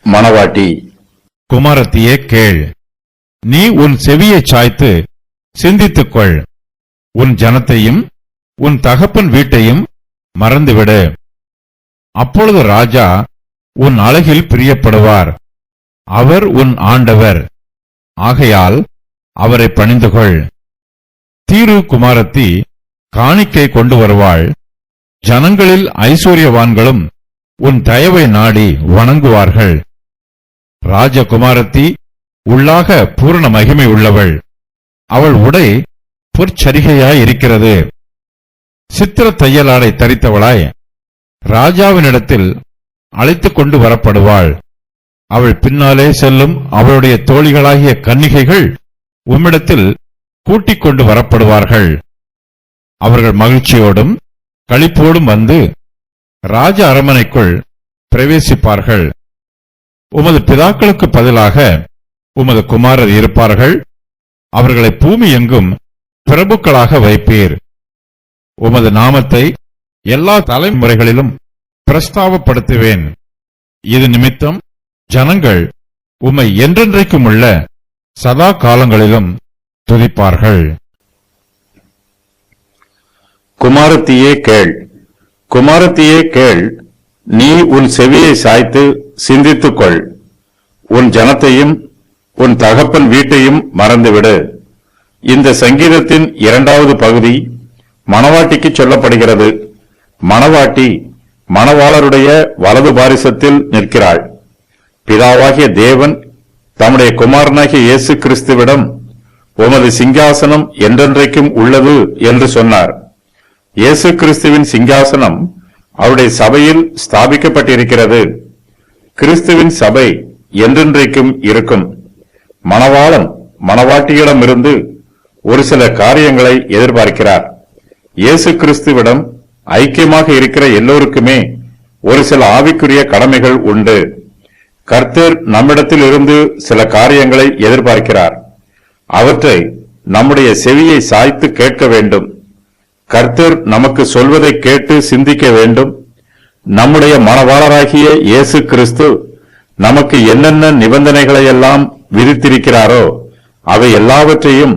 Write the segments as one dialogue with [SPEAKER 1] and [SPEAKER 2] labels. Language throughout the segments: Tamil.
[SPEAKER 1] மணவாட்டி:
[SPEAKER 2] குமாரத்தியே கேள், நீ உன் செவியைச் சாய்த்து சிந்தித்துக்கொள். உன் ஜனத்தையும் உன் தகப்பன் வீட்டையும் மறந்துவிடு. அப்பொழுது ராஜா உன் அழகில் பிரியப்படுவார். அவர் உன் ஆண்டவர். ஆகையால் அவரை பணிந்துகொள். தீரு குமாரத்தி காணிக்கை கொண்டு வருவாள். ஜனங்களில் ஐஸ்வர்யவான்களும் உன் தயவை நாடி வணங்குவார்கள். ராஜகுமாரத்தி உள்ளாக பூரண மகிமை உள்ளவள். அவள் உடை பொற்சரிகையாயிருக்கிறது. சித்திர தையலாடை தரித்தவளாய் ராஜாவினிடத்தில் அழைத்துக் கொண்டு வரப்படுவாள். அவள் பின்னாலே செல்லும் அவளுடைய தோழிகளாகிய கன்னிகைகள் உம்மிடத்தில் கூட்டிக் கொண்டு வரப்படுவார்கள். அவர்கள் மகிழ்ச்சியோடும் களிப்போடும் வந்து ராஜ அரமனைக்குள் பிரவேசிப்பார்கள். உமது பிதாக்களுக்கு பதிலாக உமது குமாரர் இருப்பார்கள். அவர்களை பூமி எங்கும் பிரபுக்களாக வைப்பீர். உமது நாமத்தை எல்லா தலைமுறைகளிலும் பிரஸ்தாபப்படுத்துவேன். இது நிமித்தம் ஜனங்கள் உம்மை என்றென்றைக்கும் உள்ள சதா காலங்களிலும் துதிப்பார்கள்.
[SPEAKER 1] குமாரத்தியே கேள், குமாரத்தியே கேள், நீ உன் செவியை சாய்த்து சிந்தித்துக்கொள். உன் ஜனத்தையும் உன் தகப்பன் வீட்டையும் மறந்துவிடு. இந்த சங்கீதத்தின் 2வது பகுதி மணவாட்டிக்கு சொல்லப்படுகிறது. மணவாட்டி மணவாளருடைய வலது பாரிசத்தில் நிற்கிறாள். பிதாவாகிய தேவன் தம்முடைய குமாரனாகிய இயேசு கிறிஸ்துவிடம் உமது சிங்காசனம் என்றென்றைக்கும் உள்ளது என்று சொன்னார். இயேசு கிறிஸ்துவின் சிங்காசனம் அவருடைய சபையில் ஸ்தாபிக்கப்பட்டிருக்கிறது. கிறிஸ்துவின் சபை என்றென்றைக்கும் இருக்கும். மணவாளன் மணவாட்டியிடமிருந்து ஒரு சில காரியங்களை எதிர்பார்க்கிறார். இயேசு கிறிஸ்துவிடம் ஐக்கியமாக இருக்கிற எல்லோருக்குமே ஒரு சில ஆவிக்குரிய கடமைகள் உண்டு. கர்த்தர் நம்மிடத்தில் இருந்து சில காரியங்களை எதிர்பார்க்கிறார். அவற்றை நம்முடைய செவியை சாய்த்து கேட்க வேண்டும். கர்த்தர் நமக்கு சொல்வதை கேட்டு சிந்திக்க வேண்டும். நம்முடைய மணவாளராகிய இயேசு கிறிஸ்து நமக்கு என்னென்ன நிபந்தனைகளை எல்லாம் விதித்திருக்கிறாரோ அவை எல்லாவற்றையும்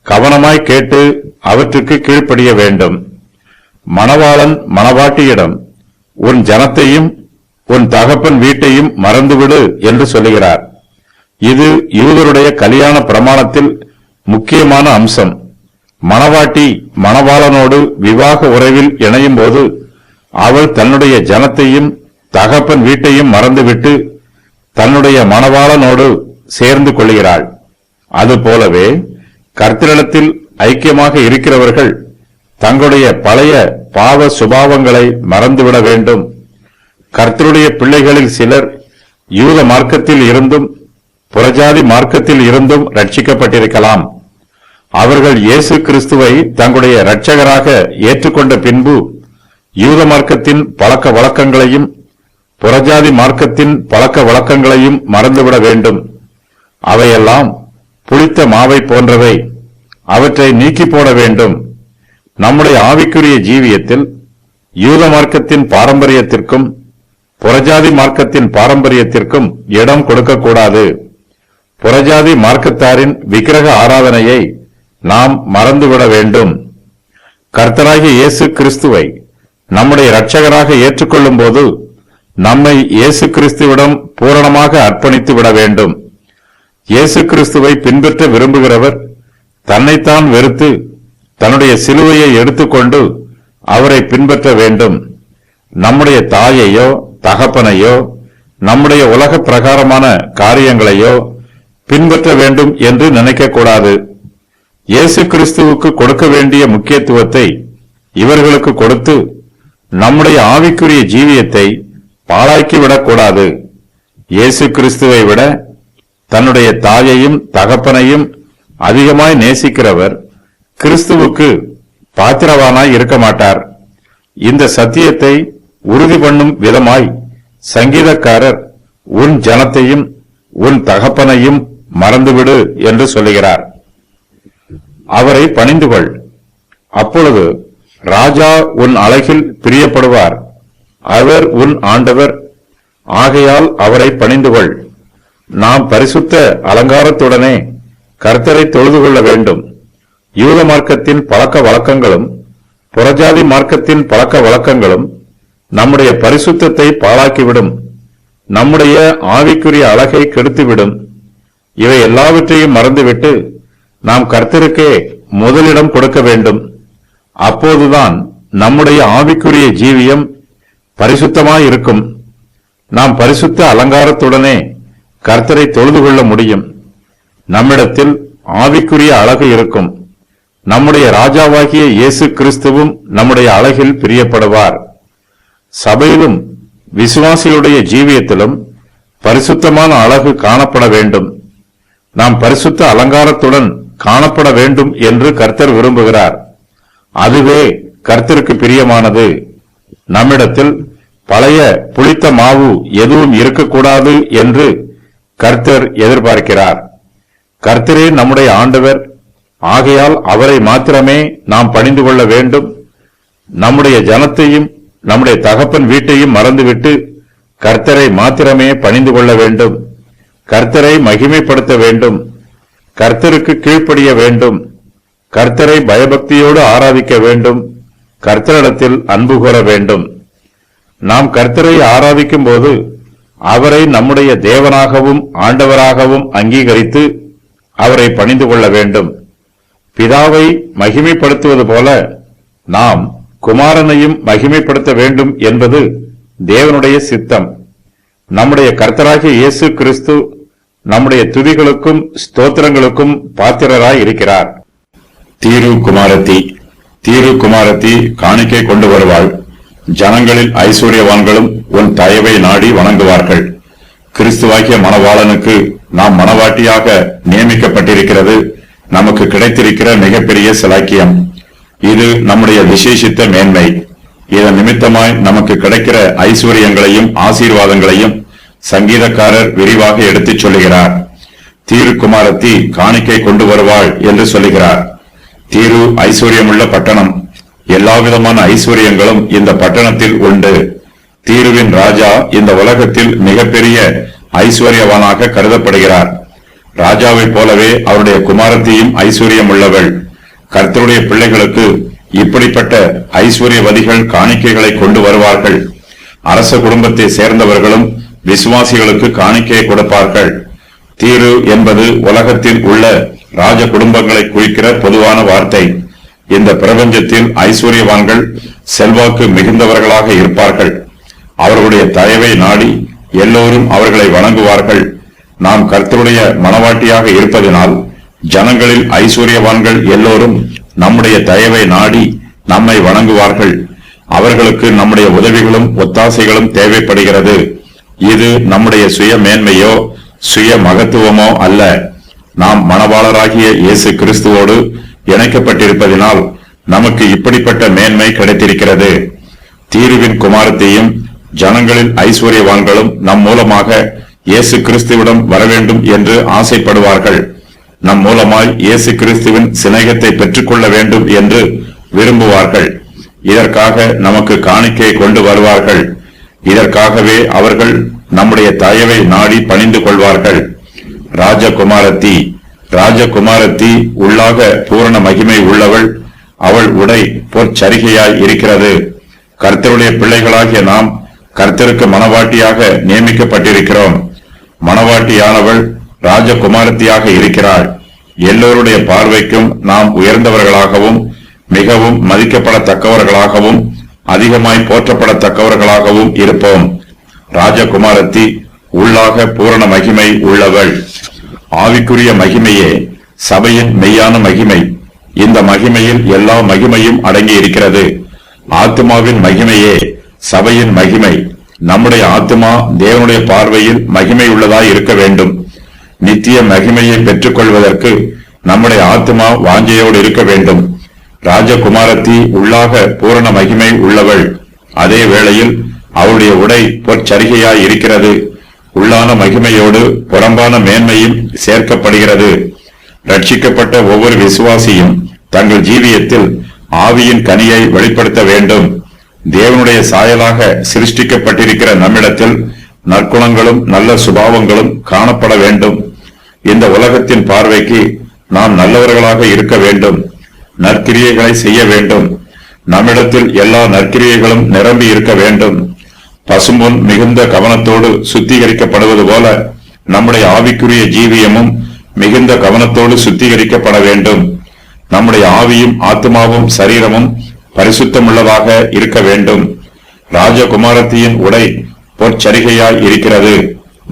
[SPEAKER 1] கவனமாய் கேட்டு அவற்றுக்கு கீழ்ப்படிய வேண்டும். மணவாளன் மணவாட்டியிடம் உன் ஜனத்தையும் உன் தகப்பன் வீட்டையும் மறந்துவிடு என்று சொல்லுகிறார். இது யூதருடைய கல்யாண பிரமாணத்தில் முக்கியமான அம்சம். மணவாட்டி மணவாளனோடு விவாக உறவில் இணையும் போது அவள் தன்னுடைய ஜனத்தையும் தகப்பன் வீட்டையும் மறந்துவிட்டு தன்னுடைய மணவாளனோடு சேர்ந்து கொள்கிறாள். அதுபோலவே கர்த்தரிடத்தில் ஐக்கியமாக இருக்கிறவர்கள் தங்களுடைய பழைய பாவ சுபாவங்களை மறந்துவிட வேண்டும். கர்த்தருடைய பிள்ளைகளில் சிலர் யூத மார்க்கத்தில் இருந்தும் புறஜாதி மார்க்கத்தில் இருந்தும் ரட்சிக்கப்பட்டிருக்கலாம். அவர்கள் இயேசு கிறிஸ்துவை தங்களுடைய இரட்சகராக ஏற்றுக்கொண்ட பின்பு யூத மார்க்கத்தின் பழக்க வழக்கங்களையும் புறஜாதி மார்க்கத்தின் பழக்க வழக்கங்களையும் மறந்துவிட வேண்டும். அவையெல்லாம் புளித்த மாவை போன்றவை. அவற்றை நீக்கி போட வேண்டும். நம்முடைய ஆவிக்குரிய ஜீவியத்தில் யூத மார்க்கத்தின் பாரம்பரியத்திற்கும் புறஜாதி மார்க்கத்தின் பாரம்பரியத்திற்கும் இடம் கொடுக்கக்கூடாது. புறஜாதி மார்க்கத்தாரின் விக்கிரக ஆராதனையை நாம் மறந்துவிட வேண்டும். கர்த்தராகிய இயேசு கிறிஸ்துவை நம்முடைய இரட்சகராக ஏற்றுக்கொள்ளும் போது நம்மை இயேசு கிறிஸ்துவிடம் பூரணமாக அர்ப்பணித்து விட வேண்டும். இயேசு கிறிஸ்துவை பின்பற்ற விரும்புகிறவர் தன்னைத்தான் வெறுத்து தன்னுடைய சிலுவையை எடுத்துக்கொண்டு அவரை பின்பற்ற வேண்டும். நம்முடைய தாயையோ தகப்பனையோ நம்முடைய உலக பிரகாரமான காரியங்களையோ பின்பற்ற வேண்டும் என்று நினைக்கக்கூடாது. இயேசு கிறிஸ்துவுக்கு கொடுக்க வேண்டிய முக்கியத்துவத்தை இவர்களுக்கு கொடுத்து நம்முடைய ஆவிக்குரிய ஜீவியத்தை பாழாக்கிவிடக்கூடாது. இயேசு கிறிஸ்துவை விட தன்னுடைய தாயையும் தகப்பனையும் அதிகமாய் நேசிக்கிறவர் கிறிஸ்துவுக்கு பாத்திரவானாய் இருக்க மாட்டார். இந்த சத்தியத்தை உறுதி பண்ணும் விதமாய் சங்கீதக்காரர் உன் ஜனத்தையும் உன் தகப்பனையும் மறந்துவிடு என்று சொல்லுகிறார். அவரை பணிந்துகொள். அப்பொழுது ராஜா உன் அழகில் பிரியப்படுவார். அவர் உன் ஆண்டவர். ஆகையால் அவரை பணிந்து கொள். நாம் பரிசுத்த அலங்காரத்துடனே கர்த்தரை தொழுது கொள்ள வேண்டும். யூத மார்க்கத்தின் பழக்க வழக்கங்களும் புறஜாதி மார்க்கத்தின் பழக்க வழக்கங்களும் நம்முடைய பரிசுத்தத்தை பாழாக்கிவிடும். நம்முடைய ஆவிக்குரிய அழகை கெடுத்துவிடும். இவை எல்லாவற்றையும் மறந்துவிட்டு நாம் கர்த்தருக்கே முதலிடம் கொடுக்க வேண்டும். அப்போதுதான் நம்முடைய ஆவிக்குரிய ஜீவியம் பரிசுத்தமாயிருக்கும். நாம் பரிசுத்த அலங்காரத்துடனே கர்த்தரை தொழுது கொள்ள முடியும். நம்மிடத்தில் ஆவிக்குரிய அழகு இருக்கும். நம்முடைய ராஜாவாகிய இயேசு கிறிஸ்துவும் நம்முடைய அழகில் பிரியப்படுவார். சபையிலும் விசுவாசிகளுடைய ஜீவியத்திலும் பரிசுத்தமான அழகு காணப்பட வேண்டும். நாம் பரிசுத்த அலங்காரத்துடன் காணப்பட வேண்டும் என்று கர்த்தர் விரும்புகிறார். அதுவே கர்த்தருக்கு பிரியமானது. நம்மிடத்தில் பழைய புளித்த மாவு எதுவும் இருக்கக்கூடாது என்று கர்த்தர் எதிர்பார்க்கிறார். கர்த்தரே நம்முடைய ஆண்டவர். ஆகையால் அவரை மாத்திரமே நாம் பணிந்து கொள்ள வேண்டும். நம்முடைய ஜனத்தையும் நம்முடைய தகப்பன் வீட்டையும் மறந்துவிட்டு கர்த்தரை மாத்திரமே பணிந்து கொள்ள வேண்டும். கர்த்தரை மகிமைப்படுத்த வேண்டும். கர்த்தருக்கு கீழ்ப்படிய வேண்டும். கர்த்தரை பயபக்தியோடு ஆராதிக்க வேண்டும். கர்த்தரிடத்தில் அன்பு கூற வேண்டும். நாம் கர்த்தரை ஆராதிக்கும் போது அவரை நம்முடைய தேவனாகவும் ஆண்டவராகவும் அங்கீகரித்து அவரை பணிந்து கொள்ள வேண்டும். பிதாவை மகிமைப்படுத்துவது போல நாம் குமாரனையும் மகிமைப்படுத்த வேண்டும் என்பது தேவனுடைய சித்தம். நம்முடைய கர்த்தராகிய இயேசு கிறிஸ்து நம்முடைய துதிகளுக்கும் ஸ்தோத்திரங்களுக்கும் பாத்திரராய் இருக்கிறார்.
[SPEAKER 3] தீரு குமாரத்தி காணிக்கை கொண்டு வருவாள். ஜனங்களில் ஐஸ்வர்யவான்களும் உன் தயவை நாடி வணங்குவார்கள். கிறிஸ்துவாகிய மணவாளனுக்கு நாம் மணவாட்டியாக நியமிக்கப்பட்டிருக்கிறது நமக்கு கிடைத்திருக்கிற மிகப்பெரிய சிலாக்கியம். இது நம்முடைய விசேஷித்த மேன்மை. இதன் நிமித்தமாய் நமக்கு கிடைக்கிற ஐஸ்வர்யங்களையும் ஆசீர்வாதங்களையும் சங்கீதக்காரர் விரிவாக எடுத்துச் சொல்லுகிறார். தீரு குமாரத்தி காணிக்கை கொண்டு வருவாள் என்று சொல்லுகிறார். தீரு ஐஸ்வர்யமுள்ள பட்டணம். எல்லாவிதமான ஐஸ்வர்யங்களும் இந்த பட்டணத்தில் உண்டு. தீருவின் ராஜா இந்த உலகத்தில் மிகப்பெரிய ஐஸ்வர்யவானாக கருதப்படுகிறார். ராஜாவைப் போலவே அவருடைய குமாரத்தியும் ஐஸ்வர்யம் உள்ளவள். கர்த்தருடைய பிள்ளைகளுக்கு இப்படிப்பட்ட ஐஸ்வர்யவதிகள் காணிக்கைகளை கொண்டு வருவார்கள். அரச குடும்பத்தை சேர்ந்தவர்களும் விசுவாசிகளுக்கு காணிக்கையை கொடுப்பார்கள். தீரு என்பது உலகத்தில் உள்ள ராஜ குடும்பங்களை குறிக்கிற பொதுவான வார்த்தை. இந்த பிரபஞ்சத்தில் ஐஸ்வர்யவான்கள் செல்வாக்கு மிகுந்தவர்களாக இருப்பார்கள். அவர்களுடைய தயவை நாடி எல்லோரும் அவர்களை வணங்குவார்கள். நாம் கர்த்தருடைய மணவாட்டியாக இருப்பதினால் ஜனங்களில் ஐஸ்வர்யவான்கள் எல்லோரும் நம்முடைய தயவை நாடி நம்மை வணங்குவார்கள். அவர்களுக்கு நம்முடைய உதவிகளும் ஒத்தாசைகளும் தேவைப்படுகிறது. இது நம்முடைய சுய மேன்மையோ சுய மகத்துவமோ அல்ல. நாம் மணவாளராகிய இயேசு கிறிஸ்துவோடு இணைக்கப்பட்டிருப்பதினால் நமக்கு இப்படிப்பட்ட மேன்மை கிடைத்திருக்கிறது. தீருவின் குமாரத்தையும் ஜனங்களில் ஐஸ்வர்யவான்களும் நம் மூலமாக இயேசு கிறிஸ்துவிடம் வரவேண்டும் என்று ஆசைப்படுவார்கள். நம் மூலமாய் இயேசு கிறிஸ்துவின் சிநேகத்தை பெற்றுக்கொள்ள வேண்டும் என்று விரும்புவார்கள். இதற்காக நமக்கு காணிக்கை கொண்டு வருவார்கள். இதற்காகவே அவர்கள் நம்முடைய தயவை நாடி பணிந்து கொள்வார்கள். ராஜகுமாரத்தி உள்ளாக பூரண மகிமை உள்ளவள். அவள் உடை பொற்சரிகையாய் இருக்கிறது. கர்த்தருடைய பிள்ளைகளாகிய நாம் கர்த்தருக்கு மணவாட்டியாக நியமிக்கப்பட்டிருக்கிறோம். மணவாட்டியானவள் ராஜகுமாரத்தியாக இருக்கிறாள். எல்லோருடைய பார்வைக்கும் நாம் உயர்ந்தவர்களாகவும் மிகவும் மதிக்கப்படத்தக்கவர்களாகவும் அதிகமாய் போற்றப்படத்தக்கவர்களாகவும் இருப்போம். ராஜகுமாரத்தி உள்ளாக பூரண மகிமை உள்ளவள். ஆவிக்குரிய மகிமையே சபையின் மெய்யான மகிமை. இந்த மகிமையில் எல்லா மகிமையும் அடங்கி இருக்கிறது. ஆத்மாவின் மகிமையே சபையின் மகிமை. நம்முடைய ஆத்மா தேவனுடைய பார்வையில் மகிமை உள்ளதாய் இருக்க வேண்டும். நித்திய மகிமையை பெற்றுக் கொள்வதற்கு நம்முடைய ஆத்மா வாஞ்சையோடு இருக்க வேண்டும். ராஜகுமாரத்தி உள்ளாக பூரண மகிமை உள்ளவள். அதே வேளையில் அவளுடைய உடை பொற்சரிகையாய் இருக்கிறது. உள்ளான மகிமையோடு புறம்பான மேன்மையும் சேர்க்கப்படுகிறது. ரட்சிக்கப்பட்ட ஒவ்வொரு விசுவாசியும் தங்கள் ஜீவியத்தில் ஆவியின் கனியை வெளிப்படுத்த வேண்டும். தேவனுடைய சாயலாக சிருஷ்டிக்கப்பட்டிருக்கிற நம்மிடத்தில் நற்குணங்களும் நல்ல சுபாவங்களும் காணப்பட வேண்டும். இந்த உலகத்தின் பார்வைக்கு நாம் நல்லவர்களாக இருக்க வேண்டும். நற்கிரியைகளை செய்ய வேண்டும். நம்மிடத்தில் எல்லா நற்கிரியைகளும் நிரம்பி இருக்க வேண்டும். பசும்பொன் மிகுந்த கவனத்தோடு சுத்திகரிக்கப்படுவது போல நம்முடைய ஆவிக்குரிய ஜீவியமும் மிகுந்த கவனத்தோடு சுத்திகரிக்கப்பட வேண்டும். நம்முடைய ஆவியும் ஆத்மாவும் சரீரமும் பரிசுத்தமுள்ளதாக இருக்க வேண்டும். ராஜகுமாரத்தியின் உடை பொற்சரிகையாய் இருக்கிறது.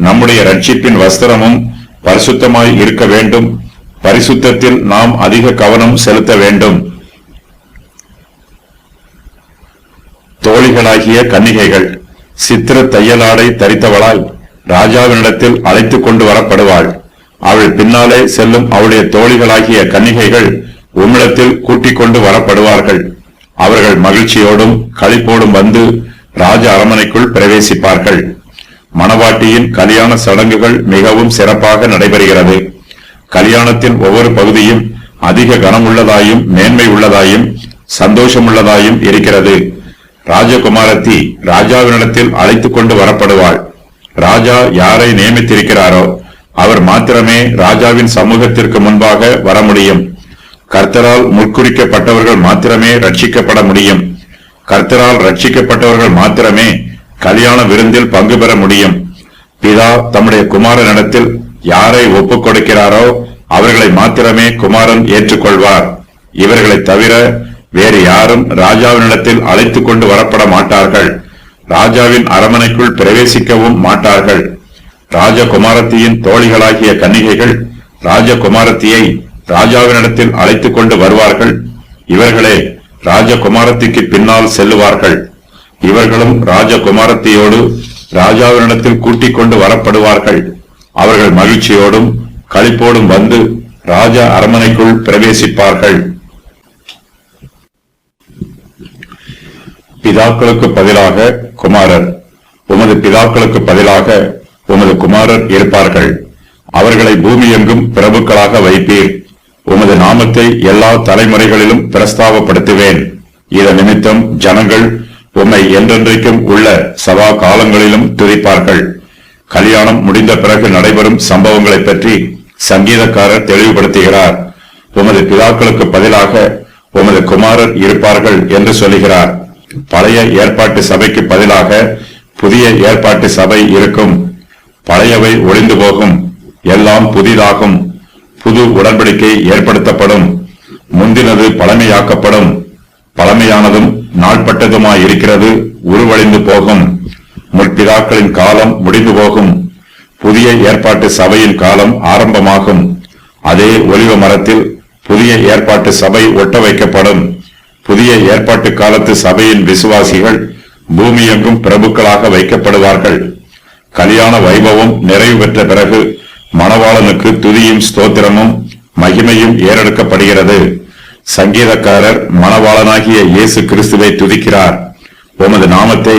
[SPEAKER 3] நம்முடைய ரட்சிப்பின் வஸ்திரமும் பரிசுத்தமாய் இருக்க வேண்டும். பரிசுத்தத்தில் நாம் அதிக கவனம் செலுத்த வேண்டும். தோழிகளாகிய கன்னிகைகள் சித்திர தையலாடை தரித்தவளாய் ராஜாவினிடத்தில் அழைத்துக் கொண்டு வரப்படுவாள். அவள் பின்னாலே செல்லும் அவளுடைய தோழிகளாகிய கன்னிகைகள் உம்மிடத்தில் கூட்டிக் கொண்டு வரப்படுவார்கள். அவர்கள் மகிழ்ச்சியோடும் களிப்போடும் வந்து ராஜ அரமனைக்குள் பிரவேசிப்பார்கள். மணவாட்டியின் கல்யாண சடங்குகள் மிகவும் சிறப்பாக நடைபெறுகிறது. கல்யாணத்தின் ஒவ்வொரு பகுதியும் அதிக கனமுள்ளதாயும் மேன்மை உள்ளதாயும் சந்தோஷமுள்ளதாயும் இருக்கிறது. ராஜகுமாரத்தி ராஜாவினிடத்தில் அழைத்துக் கொண்டு வரப்படுவாள். ராஜா யாரை நியமித்திருக்கிறாரோ அவர் மாத்திரமே ராஜாவின் சமூகத்திற்கு முன்பாக வர முடியும். கர்த்தரால் முற்குறிக்கப்பட்டவர்கள் மாத்திரமே ரட்சிக்கப்பட முடியும். கர்த்தரால் ரட்சிக்கப்பட்டவர்கள் மாத்திரமே கல்யாண விருந்தில் பங்கு பெற முடியும். பிதா தம்முடைய குமாரனிடத்தில் யாரை ஒப்புக் கொடுக்கிறாரோ அவர்களை மாத்திரமே குமாரன் ஏற்றுக்கொள்வார். இவர்களை தவிர வேறு யாரும் ராஜாவினிடத்தில் அழைத்துக் கொண்டு வரப்பட மாட்டார்கள். ராஜாவின் அரமனைக்குள் பிரவேசிக்கவும் மாட்டார்கள். ராஜகுமாரத்தியின் தோழிகளாகிய கன்னிகைகள் ராஜகுமாரத்தியை ராஜாவினிடத்தில் அழைத்துக் கொண்டு வருவார்கள். இவர்களே ராஜகுமாரத்திக்கு பின்னால் செல்லுவார்கள். இவர்களும் ராஜகுமாரத்தியோடு ராஜாவினிடத்தில் கூட்டிக் கொண்டு வரப்படுவார்கள். அவர்கள் மகிழ்ச்சியோடும் களிப்போடும் வந்து ராஜ அரமனைக்குள் பிரவேசிப்பார்கள். பிதாக்களுக்கு பதிலாக குமாரர். உமது பிதாக்களுக்கு பதிலாக உமது குமாரர் இருப்பார்கள். அவர்களை பூமி எங்கும் பிரபுக்களாக வைப்பீர். உமது நாமத்தை எல்லா தலைமுறைகளிலும் பிரஸ்தாபப்படுத்துவேன். இதன் நிமித்தம் ஜனங்கள் உம்மை என்றென்றைக்கும் உள்ள சதா காலங்களிலும் துதிப்பார்கள். கல்யாணம் முடிந்த பிறகு நடைபெறும் சம்பவங்களை பற்றி சங்கீதக்காரர் தெளிவுபடுத்துகிறார். உமது பிதாக்களுக்கு பதிலாக உமது குமாரர் இருப்பார்கள் என்று சொல்லுகிறார். பழைய ஏற்பாட்டு சபைக்கு பதிலாக புதிய ஏற்பாட்டு சபை இருக்கும். பழையவை ஒளிந்து போகும், எல்லாம் புதிதாகும். புது உடன்படிக்கை ஏற்படுத்தப்படும். முந்தினது பழமையாக்கப்படும். பழமையானதும் நாள்பட்டதுமாய் இருக்கிறது உருவழிந்து போகும். முற்பிதாக்களின் காலம் முடிந்து போகும். புதிய ஏற்பாட்டு சபையின் காலம் ஆரம்பமாகும். அதே ஒலிவ மரத்தில் புதிய ஏற்பாட்டு சபை ஒட்ட வைக்கப்படும். புதிய ஏற்பாட்டு காலத்து சபையின் விசுவாசிகள் பூமி எங்கும் பிரபுக்களாக வைக்கப்படுவார்கள். கல்யாண வைபவம் நிறைவு பெற்ற பிறகு மணவாளனுக்கு துதியும் ஸ்தோத்திரமும் மகிமையும் ஏறெடுக்கப்படுகிறது. சங்கீதக்காரர் மணவாளனாகிய இயேசு கிறிஸ்துவை துதிக்கிறார். உமது நாமத்தை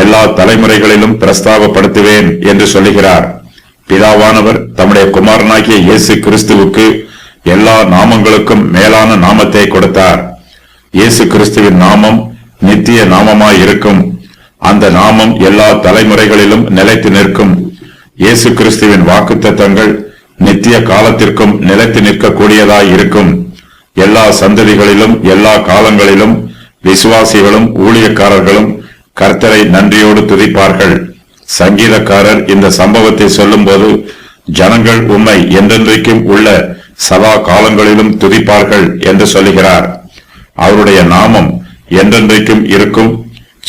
[SPEAKER 3] எல்லா தலைமுறைகளிலும் பிரஸ்தாபப்படுத்துவேன் என்று சொல்லுகிறார். பிதாவானவர் தம்முடைய குமாரனாகிய இயேசு கிறிஸ்துவுக்கு எல்லா நாமங்களுக்கும் மேலான நாமத்தை கொடுத்தார். இயேசு கிறிஸ்துவின் நாமம் நித்திய நாமமாய் இருக்கும். அந்த நாமம் எல்லா தலைமுறைகளிலும் நிலைத்து நிற்கும். இயேசு கிறிஸ்துவின் வாக்குத்தத்தங்கள் நித்திய காலத்திற்கும் நிலைத்து நிற்கக்கூடியதாய் இருக்கும். எல்லா சந்ததிகளிலும் எல்லா காலங்களிலும் விசுவாசிகளும் ஊழியக்காரர்களும் கர்த்தரை நன்றியோடு துதிப்பார்கள். சங்கீதக்காரர் இந்த சம்பவத்தை சொல்லும் போது ஜனங்கள் உம்மை என்றென்றைக்கும் உள்ள சதா காலங்களிலும் துதிப்பார்கள் என்று சொல்லுகிறார். அவருடைய நாமம் என்றென்றைக்கும் இருக்கும்.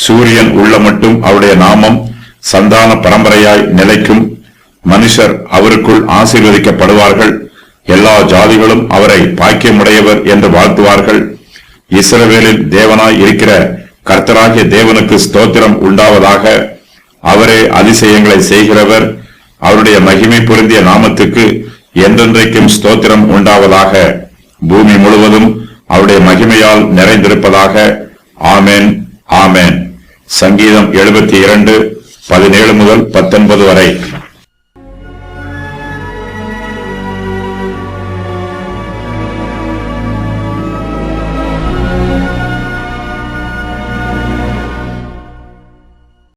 [SPEAKER 3] சூரியன் உள்ள மட்டும் அவருடைய நாமம் சந்தான பரம்பரையாய் நிலைக்கும். மனுஷர் அவருக்குள் ஆசீர்வதிக்கப்படுவார்கள். எல்லா ஜாதிகளும் அவரை பாக்கியமுடையவர் என்று வாழ்த்துவார்கள். இஸ்ரவேலில் தேவனாய் இருக்கிற கர்த்தராகிய தேவனுக்கு ஸ்தோத்திரம் உண்டாவதாக. அவரே அதிசயங்களை செய்கிறவர். அவருடைய மகிமை பொருந்திய நாமத்துக்கு என்றென்றைக்கும் ஸ்தோத்திரம் உண்டாவதாக. பூமி முழுவதும் அவருடைய மகிமையால் நிறைந்திருப்பதாக. ஆமென், ஆமென். சங்கீதம் 72:17 முதல் 19 வரை.